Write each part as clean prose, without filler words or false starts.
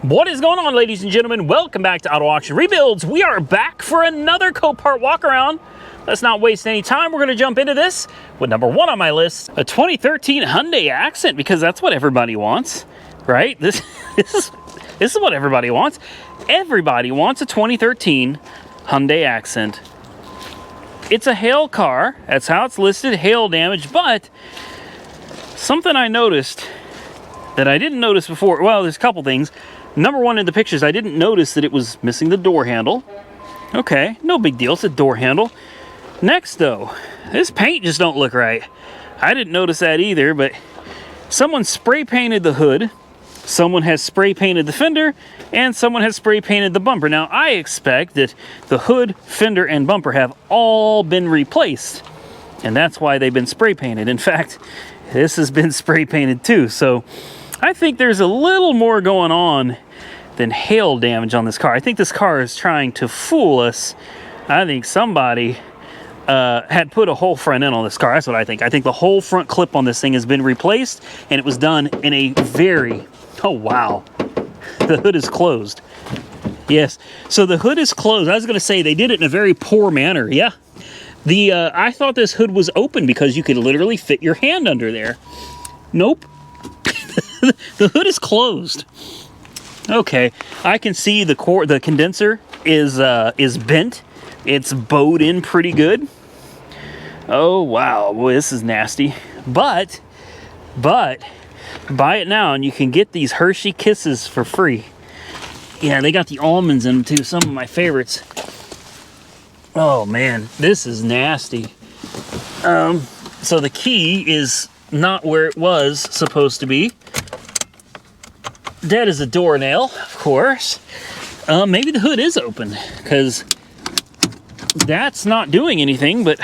What is going on, ladies and gentlemen? Welcome back to Auto Auction Rebuilds. We are back for another Copart walk around. Let's not waste any time. We're going to jump into this with number one on my list, a 2013 Hyundai Accent, because that's what everybody wants, right? This is what everybody wants. Everybody wants a 2013 Hyundai Accent. It's a hail car. That's how it's listed, hail damage. But something I noticed that I didn't notice before, well, there's a couple things. Number one, in the pictures, I didn't notice that it was missing the door handle. Okay, no big deal, it's a door handle. Next, though, this paint just don't look right. I didn't notice that either, but someone spray painted the hood, someone has spray painted the fender, and someone has spray painted the bumper. Now, I expect that the hood, fender, and bumper have all been replaced, and that's why they've been spray painted. In fact, this has been spray painted too, so I think there's a little more going on than hail damage on this car. I think this car is trying to fool us. I think somebody had put a whole front end on this car. That's what I think. I think the whole front clip on this thing has been replaced, and it was done in a very, oh wow, the hood is closed. Yes, so the hood is closed. I was going to say they did it in a very poor manner. Yeah, I thought this hood was open because you could literally fit your hand under there. Nope. The hood is closed. Okay, I can see the condenser is bent. It's bowed in pretty good. Oh wow, boy, this is nasty. But buy it now and you can get these Hershey Kisses for free. Yeah, they got the almonds in them too, some of my favorites. Oh man, this is nasty. So the key is not where it was supposed to be. Dead as a doornail, of course. Maybe the hood is open, because that's not doing anything, but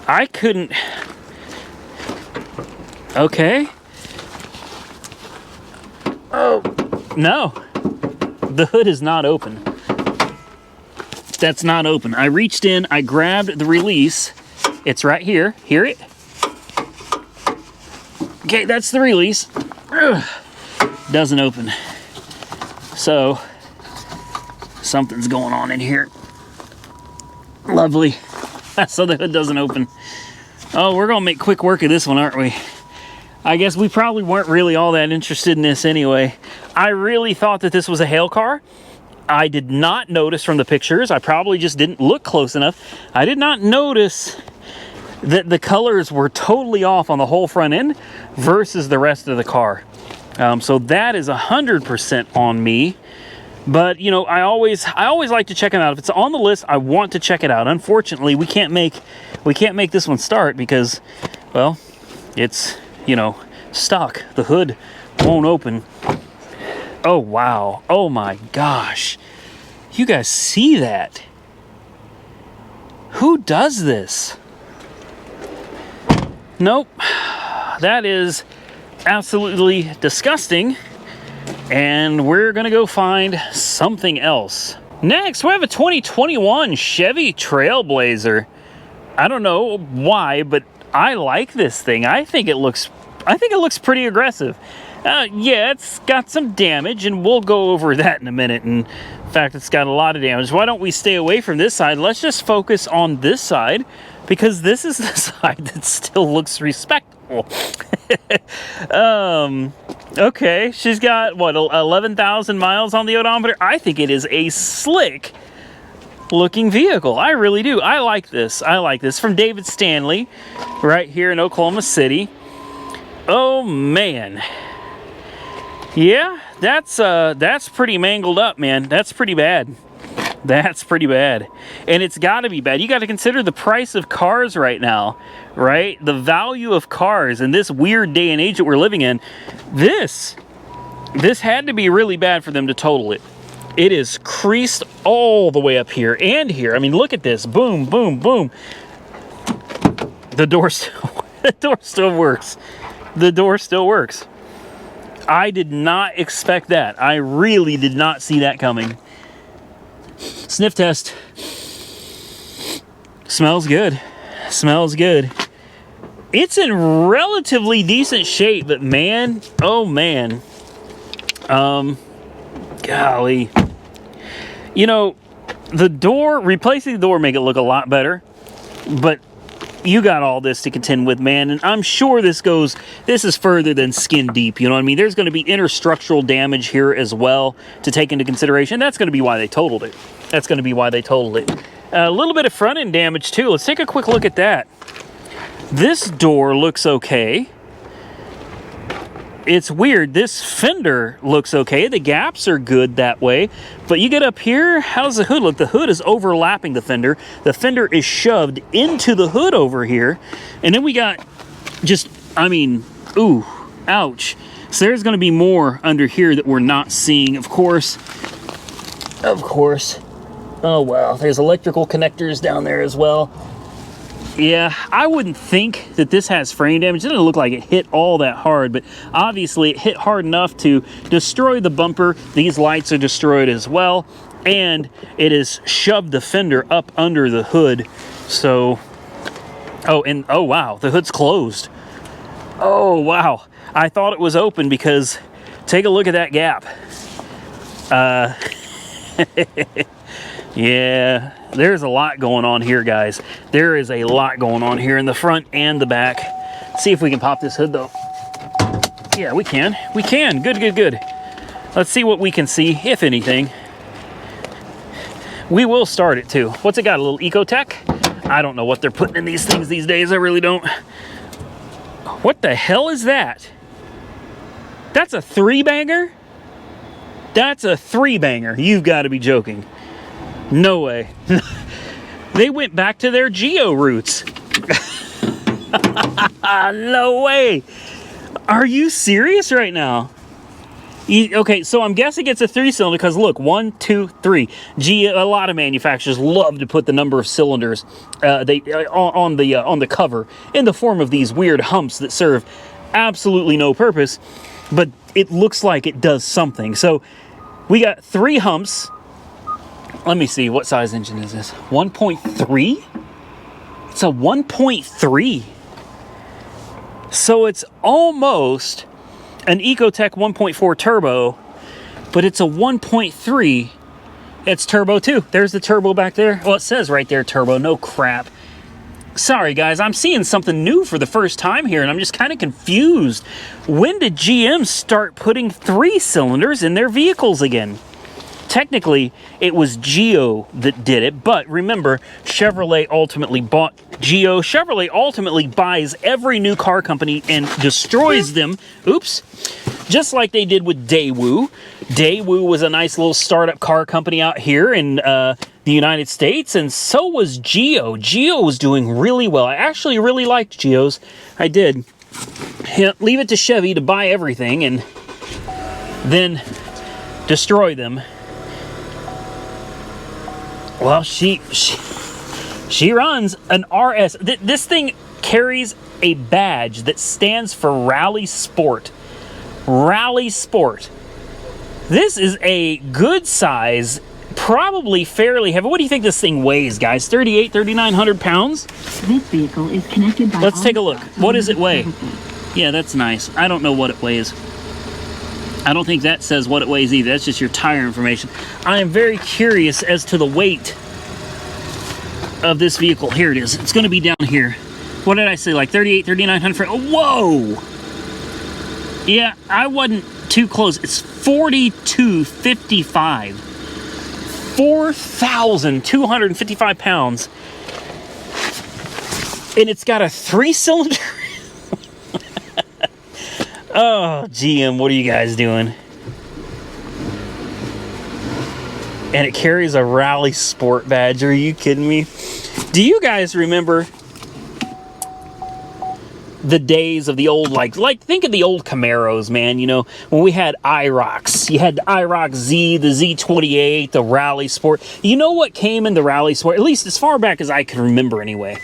I couldn't. Okay. Oh, no. The hood is not open. That's not open. I reached in, I grabbed the release. It's right here. Hear it? Okay, that's the release. Ugh. Doesn't open. So something's going on in here. Lovely. So the hood doesn't open. Oh, we're gonna make quick work of this one, aren't we? I guess we probably weren't really all that interested in this anyway. I really thought that this was a hail car. I did not notice from the pictures. I probably just didn't look close enough. I did not notice that the colors were totally off on the whole front end versus the rest of the car. So that is 100% on me. But you know, I always like to check them out. If it's on the list, I want to check it out. Unfortunately, we can't make this one start because, well, it's, you know, stuck. The hood won't open. Oh wow. Oh my gosh. You guys see that? Who does this? Nope. That is absolutely disgusting, and we're gonna go find something else. Next, we have a 2021 Chevy TrailBlazer. I don't know why, but I like this thing. I think it looks pretty aggressive. Yeah, it's got some damage, and we'll go over that in a minute. And in fact, it's got a lot of damage. Why don't we stay away from this side? Let's just focus on this side, because this is the side that still looks respectable. Okay, she's got, what, 11,000 miles on the odometer? I think it is a slick looking vehicle. I really do. I like this. I like this. From David Stanley, right here in Oklahoma City. Oh, man. Yeah, that's pretty mangled up, man. That's pretty bad. That's pretty bad. And it's got to be bad. You got to consider the price of cars right now, right? The value of cars in this weird day and age that we're living in. This had to be really bad for them to total it. It is creased all the way up here and here. I mean, look at this. Boom, boom, boom. The door still works. The door still works. I did not expect that. I really did not see that coming. Sniff test. Smells good. Smells good. It's in relatively decent shape, but man, oh man. Golly. You know, the door, replacing the door make it look a lot better, but you got all this to contend with, man, and I'm sure this is further than skin deep, you know what I mean? There's going to be interstructural damage here as well to take into consideration. That's going to be why they totaled it. That's going to be why they totaled it. A little bit of front end damage too. Let's take a quick look at that. This door looks okay. It's weird. This fender looks okay. The gaps are good that way. But you get up here, how's the hood look? The hood is overlapping the fender. The fender is shoved into the hood over here. And then we got just, I mean, ooh, ouch. So there's going to be more under here that we're not seeing, of course. Of course. Oh, wow. There's electrical connectors down there as well. Yeah, I wouldn't think that this has frame damage. It doesn't look like it hit all that hard, but obviously it hit hard enough to destroy the bumper. These lights are destroyed as well, and it has shoved the fender up under the hood. So, oh wow, the hood's closed. Oh wow, I thought it was open because take a look at that gap. Yeah, there's a lot going on here, guys. There is a lot going on here in the front and the back. See if we can pop this hood, though. Yeah, we can. We can. Good, good, good. Let's see what we can see, if anything. We will start it, too. What's it got, a little Ecotech? I don't know what they're putting in these things these days. I really don't. What the hell is that? That's a three-banger? That's a three-banger. You've got to be joking. No way. They went back to their Geo roots. No way. Are you serious right now? Okay, so I'm guessing it's a 3-cylinder because look, 1, 2, 3. A lot of manufacturers love to put the number of cylinders on the cover in the form of these weird humps that serve absolutely no purpose, but it looks like it does something. So we got 3 humps. Let me see, what size engine is this? 1.3? It's a 1.3. So it's almost an Ecotech 1.4 turbo, but it's a 1.3. It's turbo too. There's the turbo back there. Well, it says right there turbo, no crap. Sorry guys, I'm seeing something new for the first time here and I'm just kind of confused. When did GM start putting 3 cylinders in their vehicles again? Technically, it was Geo that did it, but remember, Chevrolet ultimately bought Geo. Chevrolet ultimately buys every new car company and destroys them. Oops. Just like they did with Daewoo. Daewoo was a nice little startup car company out here in the United States, and so was Geo. Geo was doing really well. I actually really liked Geos. I did. Leave it to Chevy to buy everything and then destroy them. Well, she runs an RS. This thing carries a badge that stands for Rally Sport. Rally Sport. This is a good size, probably fairly heavy. What do you think this thing weighs, guys? 3,900 pounds? This vehicle is connected by... Let's take a look. What does it weigh? Yeah, that's nice. I don't know what it weighs. I don't think that says what it weighs either. That's just your tire information. I am very curious as to the weight of this vehicle. Here it is. It's going to be down here. What did I say? Like 3,900? Whoa! Yeah, I wasn't too close. It's 4,255. 4,255 pounds. And it's got a 3-cylinder. Oh, GM, what are you guys doing? And it carries a Rally Sport badge. Are you kidding me? Do you guys remember the days of the old, like think of the old Camaros, man, you know, when we had IROCs. You had the IROC Z, the Z28, the Rally Sport. You know what came in the Rally Sport, at least as far back as I can remember anyway?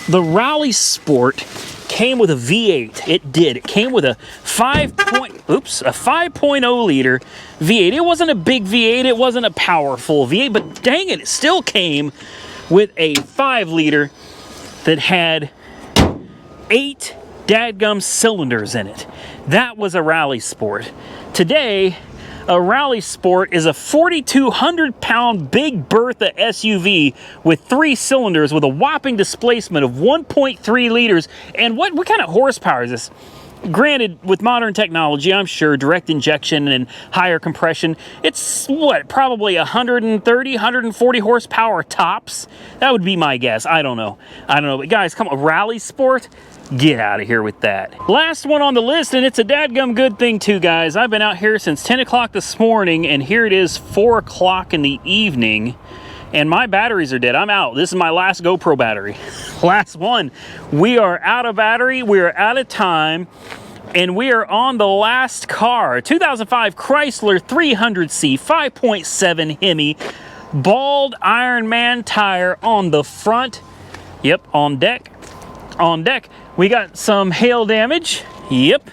The Rally Sport came with a V8. It did. It came with a 5.0 liter V8. It wasn't a big V8. It wasn't a powerful V8, but dang it, it still came with a 5 liter that had 8 dadgum cylinders in it. That was a Rally Sport. Today, A Rally Sport is a 4,200-pound Big Bertha SUV with 3 cylinders with a whopping displacement of 1.3 liters. And what kind of horsepower is this? Granted, with modern technology, I'm sure direct injection and higher compression, it's what, probably 130, 140 horsepower tops? That would be my guess. I don't know. But guys, come on, Rally Sport? Get out of here with that. Last one on the list, and it's a dadgum good thing too, guys. I've been out here since 10 o'clock this morning, and here it is 4 o'clock in the evening, and my batteries are dead. I'm out. This is my last GoPro battery. Last one. We are out of battery. We are out of time, and we are on the last car. 2005 Chrysler 300C 5.7 Hemi, bald Iron Man tire on the front. Yep, on deck. On deck. We got some hail damage. Yep.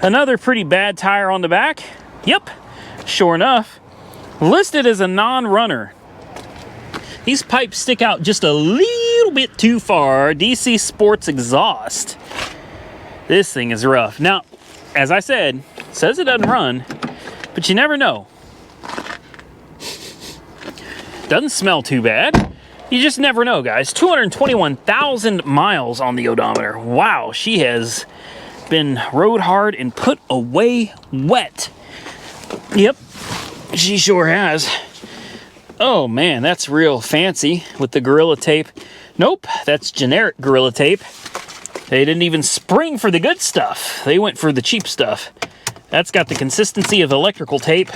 Another pretty bad tire on the back. Yep. Sure enough. Listed as a non-runner. These pipes stick out just a little bit too far. DC Sports exhaust. This thing is rough. Now, as I said, it says it doesn't run, but you never know. Doesn't smell too bad. You just never know, guys. 221,000 miles on the odometer. Wow, she has been rode hard and put away wet. Yep, she sure has. Oh man, that's real fancy with the Gorilla Tape. Nope, that's generic Gorilla Tape. They didn't even spring for the good stuff. They went for the cheap stuff. That's got the consistency of electrical tape.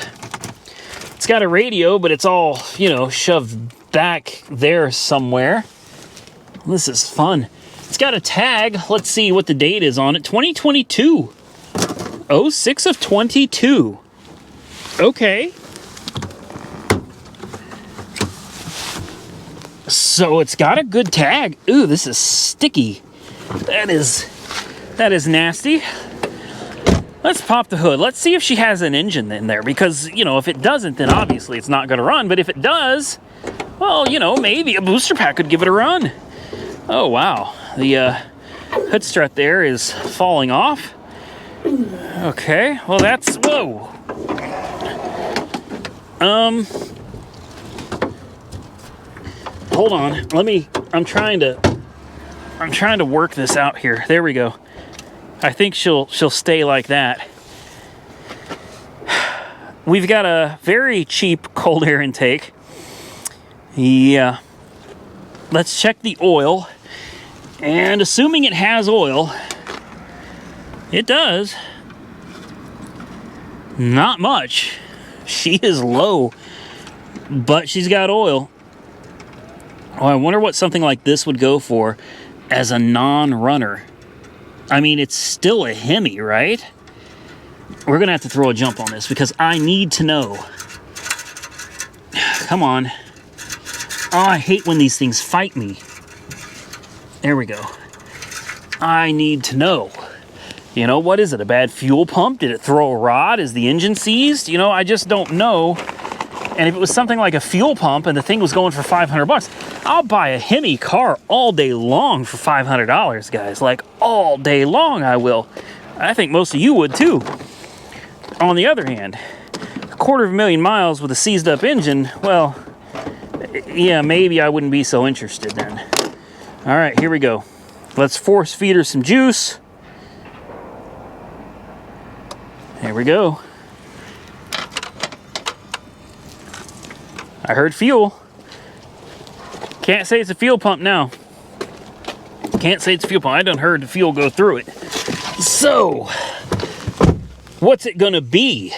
It's got a radio, but it's all, you know, shoved back there somewhere. This is fun. It's got a tag. Let's see what the date is on it. 2022. 06 of 22. Okay. So it's got a good tag. Ooh, this is sticky. That is nasty. Let's pop the hood. Let's see if she has an engine in there, because, you know, if it doesn't, then obviously it's not going to run. But if it does, well, you know, maybe a booster pack could give it a run. Oh, wow. The hood strut there is falling off. Okay, well, that's... Whoa. Hold on. I'm trying to work this out here. There we go. I think she'll stay like that. We've got a very cheap cold air intake. Yeah. Let's check the oil. And assuming it has oil, it does. Not much. She is low, but she's got oil. Oh, I wonder what something like this would go for as a non-runner. I mean, it's still a Hemi, right? We're going to have to throw a jump on this because I need to know. Come on. Oh, I hate when these things fight me. There we go. I need to know. You know, what is it? A bad fuel pump? Did it throw a rod? Is the engine seized? You know, I just don't know. And if it was something like a fuel pump and the thing was going for $500, I'll buy a Hemi car all day long for $500, guys. Like, all day long I will. I think most of you would too. On the other hand, 250,000 miles with a seized up engine, well, yeah, maybe I wouldn't be so interested then. All right, here we go. Let's force feed her some juice. There we go. I heard fuel. Can't say it's a fuel pump now. Can't say it's a fuel pump. I done heard the fuel go through it. So, what's it gonna be?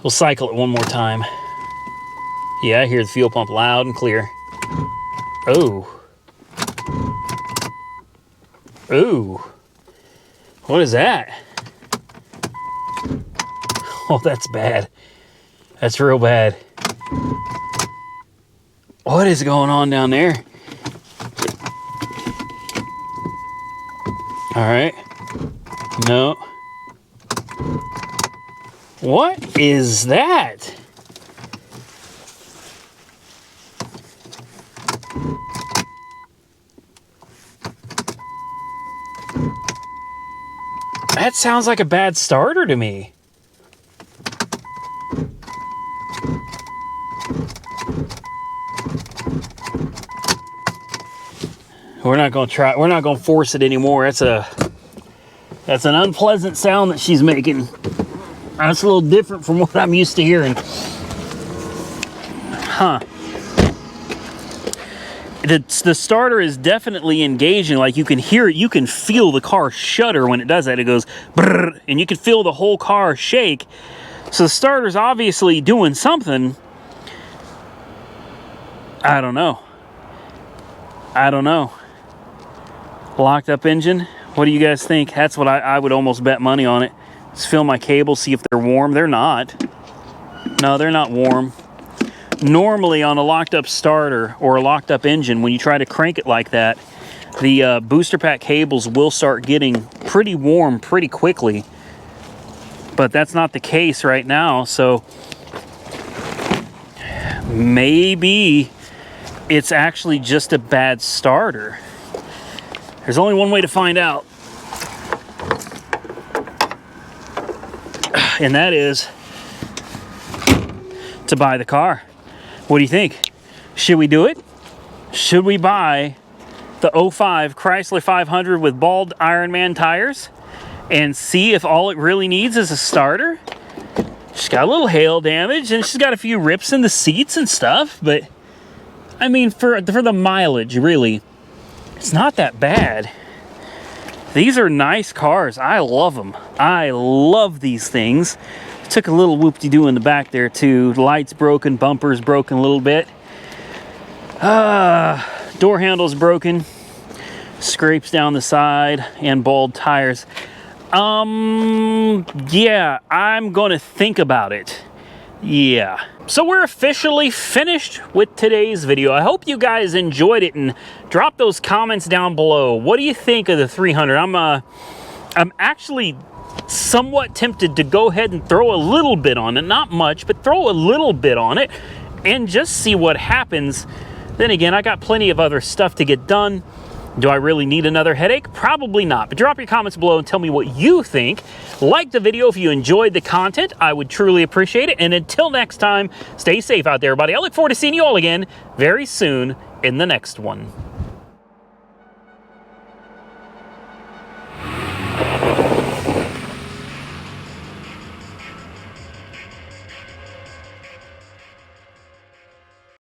We'll cycle it one more time. Yeah, I hear the fuel pump loud and clear. Oh. Ooh. What is that? Oh, that's bad. That's real bad. What is going on down there? All right. No. What is that? That sounds like a bad starter to me. We're not going to try. We're not going to force it anymore. That's an unpleasant sound that she's making. That's a little different from what I'm used to hearing. Huh. The starter is definitely engaging. Like, you can hear it. You can feel the car shudder when it does that. It goes brrr, and you can feel the whole car shake. So the starter's obviously doing something. I don't know. Locked up engine. What do you guys think? That's what I would almost bet money on it. Just feel my cables, see if they're warm. They're not. No, they're not warm. Normally on a locked up starter or a locked up engine, when you try to crank it like that, the booster pack cables will start getting pretty warm pretty quickly. But that's not the case right now, so maybe it's actually just a bad starter. There's only one way to find out, and that is to buy the car. What do you think? Should we do it? Should we buy the 05 Chrysler 500 with bald Ironman tires and see if all it really needs is a starter? She's got a little hail damage and she's got a few rips in the seats and stuff, but I mean, for the mileage, really, it's not that bad. These are nice cars. I love them. I love these things. Took a little whoop-de-doo in the back there too. Lights broken, bumpers broken a little bit. Door handles broken. Scrapes down the side and bald tires. Yeah, I'm gonna think about it. Yeah. So we're officially finished with today's video. I hope you guys enjoyed it, and drop those comments down below. What do you think of the 300? I'm actually somewhat tempted to go ahead and throw a little bit on it. Not much, but throw a little bit on it and just see what happens. Then again, I got plenty of other stuff to get done. Do I really need another headache? Probably not. But drop your comments below and tell me what you think. Like the video if you enjoyed the content. I would truly appreciate it. And until next time, stay safe out there, everybody. I look forward to seeing you all again very soon in the next one.